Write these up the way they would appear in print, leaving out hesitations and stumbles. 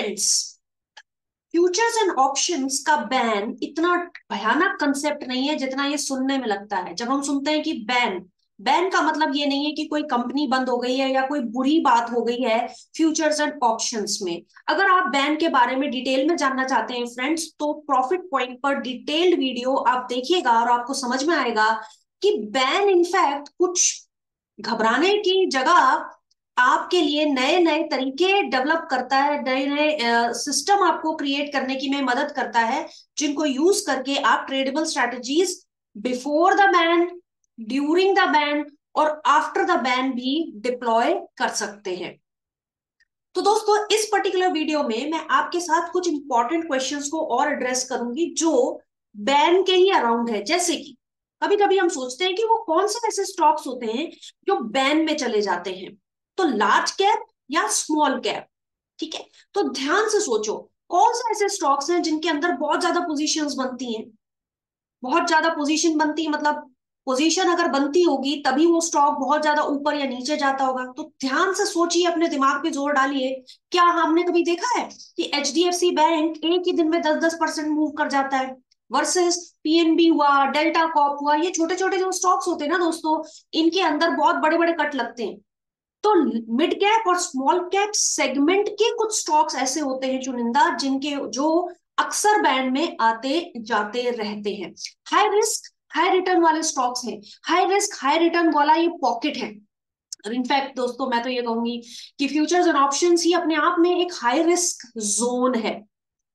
Friends, futures and options का ban इतना भयानक कंसेप्ट नहीं है जितना ये सुनने में लगता है। जब हम सुनते हैं कि बैन, बैन का मतलब ये नहीं है कि कोई कंपनी बंद हो गई है या कोई बुरी बात हो गई है फ्यूचर्स एंड ऑप्शंस में। अगर आप बैन के बारे में डिटेल में जानना चाहते हैं फ्रेंड्स, तो प्रॉफिट पॉइंट पर डिटेल्ड वीडियो आप देखिएगा और आपको समझ में आएगा कि बैन इनफैक्ट कुछ घबराने की जगह आपके लिए नए नए तरीके डेवलप करता है, नए नए सिस्टम आपको क्रिएट करने की में मदद करता है, जिनको यूज करके आप tradable strategies before the ban, during the ban और आफ्टर द बैन भी डिप्लॉय कर सकते हैं। तो दोस्तों, इस पर्टिकुलर वीडियो में मैं आपके साथ कुछ इंपॉर्टेंट क्वेश्चंस को और एड्रेस करूंगी जो बैन के ही अराउंड है। जैसे कि कभी कभी हम सोचते हैं कि वो कौन से ऐसे स्टॉक्स होते हैं जो बैन में चले जाते हैं, तो लार्ज कैप या स्मॉल कैप। ठीक है, तो ध्यान से सोचो कौन से ऐसे स्टॉक्स हैं जिनके अंदर बहुत ज्यादा पोजीशंस बनती हैं। बहुत ज्यादा पोजीशन बनती है मतलब पोजीशन अगर बनती होगी तभी वो स्टॉक बहुत ज्यादा ऊपर या नीचे जाता होगा। तो ध्यान से सोचिए, अपने दिमाग पे जोर डालिए। क्या हमने कभी देखा है कि एचडीएफसी बैंक एक ही दिन में 10-10% मूव कर जाता है, वर्सेस पीएनबी हुआ, डेल्टा कॉप हुआ, ये छोटे छोटे जो स्टॉक्स होते हैं ना दोस्तों, इनके अंदर बहुत बड़े बड़े कट लगते हैं। तो मिड कैप और स्मॉल कैप सेगमेंट के कुछ स्टॉक्स ऐसे होते हैं चुनिंदा, जिनके जो अक्सर बैंड में आते जाते रहते हैं। हाई रिस्क हाई रिटर्न वाले स्टॉक्स हैं। हाई रिस्क हाई रिटर्न वाला ये पॉकेट है। और इनफैक्ट दोस्तों, मैं तो ये कहूंगी कि फ्यूचर्स एंड ऑप्शंस ही अपने आप में एक हाई रिस्क जोन है।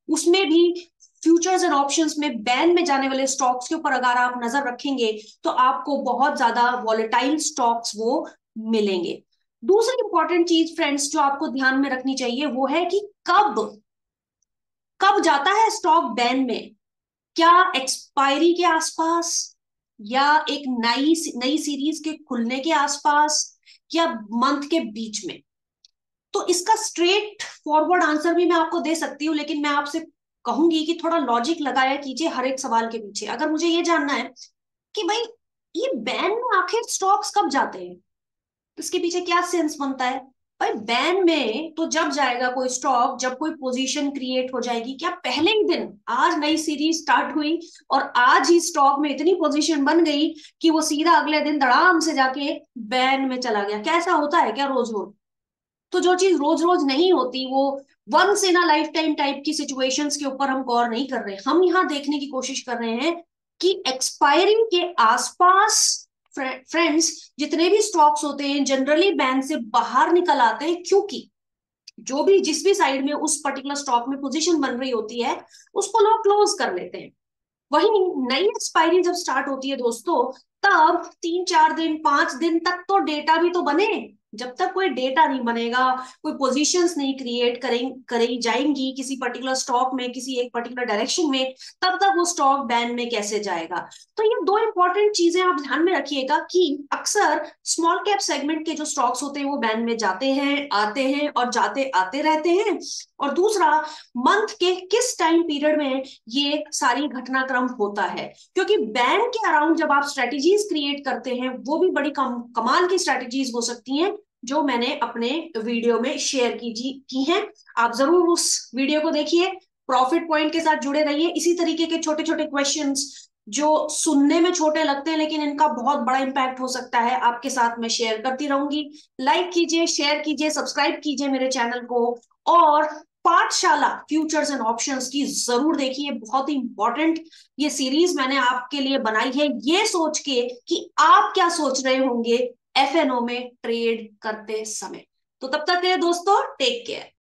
उसमें भी फ्यूचर्स एंड ऑप्शंस में बैन में जाने वाले स्टॉक्स के ऊपर अगर आप नजर रखेंगे तो आपको बहुत ज्यादा वॉलेटाइल स्टॉक्स वो मिलेंगे। दूसरी इंपॉर्टेंट चीज फ्रेंड्स जो आपको ध्यान में रखनी चाहिए वो है कि कब कब जाता है स्टॉक बैन में। क्या एक्सपायरी के आसपास, या एक नई नई सीरीज के खुलने के आसपास, या मंथ के बीच में। तो इसका स्ट्रेट फॉरवर्ड आंसर भी मैं आपको दे सकती हूँ, लेकिन मैं आपसे कहूंगी कि थोड़ा लॉजिक लगाया कीजिए हर एक सवाल के पीछे। अगर मुझे ये जानना है कि भाई ये बैन में आखिर स्टॉक्स कब जाते हैं, इसके पीछे क्या सेंस बनता है। भाई बैन में तो जब जाएगा कोई स्टॉक जब कोई पोजीशन क्रिएट हो जाएगी। क्या पहले ही दिन, आज नई सीरीज स्टार्ट हुई और आज ही स्टॉक में इतनी पोजीशन बन गई कि वो सीधा अगले दिन धड़ाम से जाके बैन में चला गया? क्या ऐसा होता है क्या रोज रोज? तो जो चीज रोज रोज नहीं होती वो once in a lifetime type की सिचुएशंस के ऊपर हम गौर नहीं कर रहे। हम यहाँ देखने की कोशिश कर रहे हैं कि एक्सपायरी के आसपास फ्रेंड्स जितने भी स्टॉक्स होते हैं जनरली बैन से बाहर निकल आते हैं, क्योंकि जो भी जिस भी साइड में उस पर्टिकुलर स्टॉक में पोजीशन बन रही होती है उसको लोग क्लोज कर लेते हैं। वही नई एक्सपायरी जब स्टार्ट होती है दोस्तों, तब 3-4 दिन 5 दिन तक तो डेटा भी तो बने। जब तक कोई डेटा नहीं बनेगा, कोई पोजीशंस नहीं क्रिएट करी जाएंगी किसी पर्टिकुलर स्टॉक में, किसी एक पर्टिकुलर डायरेक्शन में, तब तक वो स्टॉक बैन में कैसे जाएगा। तो ये दो इंपॉर्टेंट चीजें आप ध्यान में रखिएगा कि अक्सर स्मॉल कैप सेगमेंट के जो स्टॉक्स होते हैं वो बैन में जाते हैं, आते हैं और जाते आते रहते हैं। और दूसरा, मंथ के किस टाइम पीरियड में ये सारी घटनाक्रम होता है, क्योंकि बैन के अराउंड जब आप स्ट्रेटजीज क्रिएट करते हैं वो भी बड़ी कमाल की स्ट्रेटजीज हो सकती हैं, जो मैंने अपने वीडियो में शेयर की हैं। आप जरूर उस वीडियो को देखिए, प्रॉफिट पॉइंट के साथ जुड़े रहिए। इसी तरीके के छोटे छोटे क्वेश्चंस जो सुनने में छोटे लगते हैं लेकिन इनका बहुत बड़ा इंपैक्ट हो सकता है, आपके साथ मैं शेयर करती रहूंगी। लाइक कीजिए, शेयर कीजिए, सब्सक्राइब कीजिए मेरे चैनल को। और पाठशाला फ्यूचर्स एंड ऑप्शंस की जरूर देखिए, बहुत ही इंपॉर्टेंट ये सीरीज मैंने आपके लिए बनाई है, ये सोच के कि आप क्या सोच रहे होंगे एफएनओ में ट्रेड करते समय। तो तब तक के लिए दोस्तों, टेक केयर।